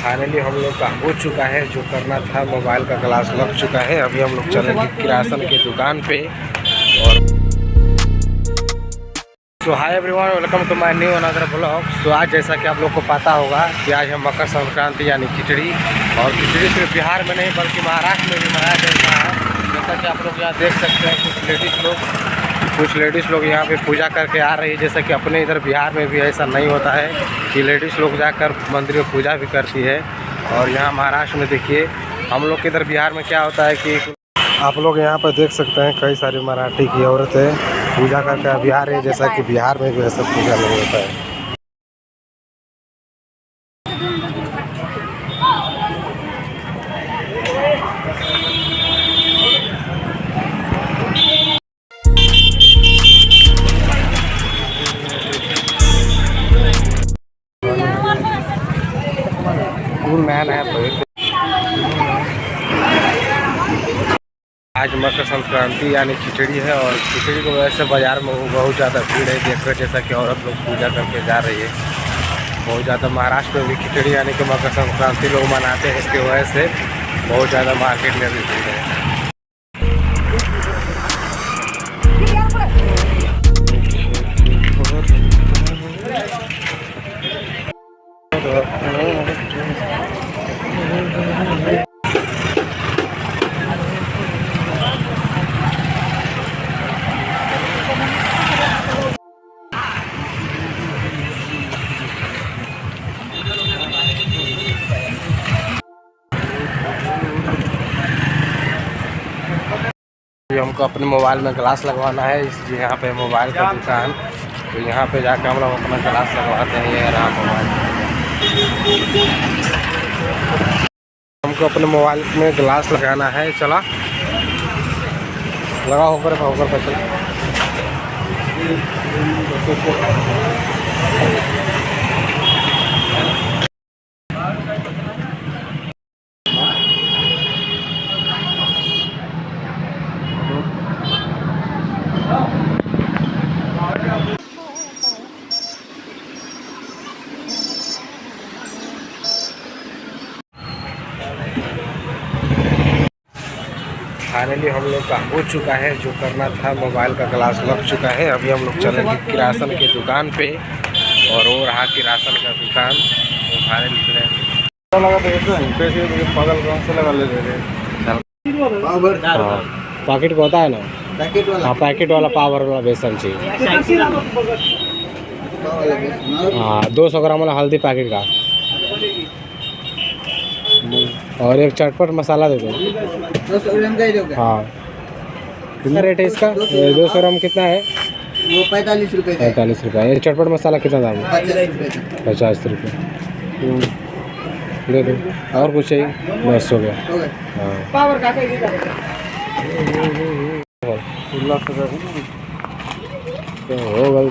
Finally हम लोग का हो चुका है जो करना था। मोबाइल का ग्लास लग चुका है। अभी हम लोग चलेंगे किरासन की दुकान पे। और so hi everyone, welcome to my new another blog. So आज जैसा कि आप लोग को पता होगा कि आज है मकर संक्रांति यानी खिचड़ी। और खिचड़ी सिर्फ बिहार में नहीं बल्कि महाराष्ट्र में भी मनाया जाता है। जैसा कि आप लोग यहाँ देख सकते हैं कुछ लेडीज़ लोग यहाँ पे पूजा करके आ रही है। जैसा कि अपने इधर बिहार में भी ऐसा नहीं होता है कि लेडीज़ लोग जाकर मंदिर में पूजा भी करती है। और यहाँ महाराष्ट्र में देखिए, हम लोग के इधर बिहार में क्या होता है कि आप लोग यहाँ पर देख सकते हैं कई सारी मराठी की औरतें पूजा करके अभी आ रही है। जैसा कि बिहार में भी ऐसा पूजा नहीं होता है। आज मकर संक्रांति यानी खिचड़ी है। और खिचड़ी को वजह से बाज़ार में बहुत ज़्यादा भीड़ है। देखकर जैसा कि औरत लोग पूजा करके जा रही है बहुत ज़्यादा। महाराष्ट्र में भी खिचड़ी यानी कि मकर संक्रांति लोग मनाते हैं, इसकी वजह से बहुत ज़्यादा मार्केट में भी भीड़ है। हमको अपने मोबाइल में ग्लास लगवाना है, इसलिए यहाँ पे मोबाइल का दुकान। तो यहाँ पे जाकर हम लोग अपना ग्लास लगवाते हैं। ये रहा मोबाइल। हमको अपने मोबाइल में ग्लास लगाना है। चला लगा होकर चल। फाइनली हम लोग का हो चुका है जो करना था। मोबाइल का ग्लास लग चुका है। अभी हम लोग चलेंगे किरासन की दुकान पे। और वो रहा किरासन का दुकान। तो फाइनली पैकेट को होता है ना, हाँ पैकेट वाला पावर वाला बेसन चाहिए। हाँ 200 ग्राम वाला हल्दी पैकेट का। और एक चटपट मसाला दे दो। 200 ग्राम का ही दोगे? हाँ कितना रेट है इसका? 200 ग्राम कितना है? वो 45 रुपये का। 45 रुपये। ये चटपट मसाला कितना दाम है? 50 रुपये। दे दो। और कुछ चाहिए? बस हो गया। हाँ हो गई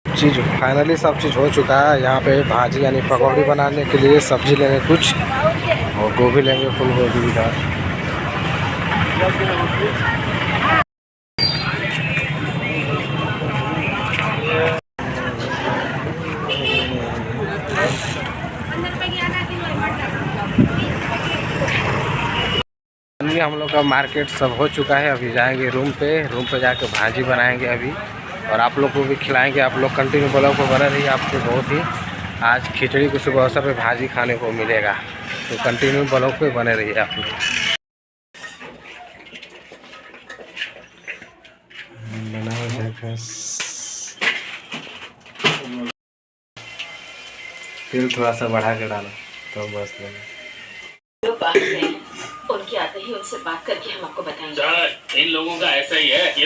चीज़। फाइनली सब चीज़ हो चुका है। यहाँ पे भाजी यानी पकौड़ी बनाने के लिए सब्जी लेंगे कुछ, और गोभी लेंगे, फूल गोभी का। हम लोग का मार्केट सब हो चुका है। अभी जाएंगे रूम पे जाके भाजी बनाएंगे अभी, और आप लोग को भी खिलाएंगे। आप लोग कंटिन्यू ब्लॉग को बने रहिए। आपको बहुत ही आज खिचड़ी के शुभ अवसर पे भाजी खाने को मिलेगा। तो कंटिन्यू ब्लॉग पे बने रहिए आप लोग। तेल थोड़ा सा बढ़ा के डालो तो बस उनके आते ही उनसे बात करके हम आपको बताएंगे। इन लोगों का ऐसा ही है।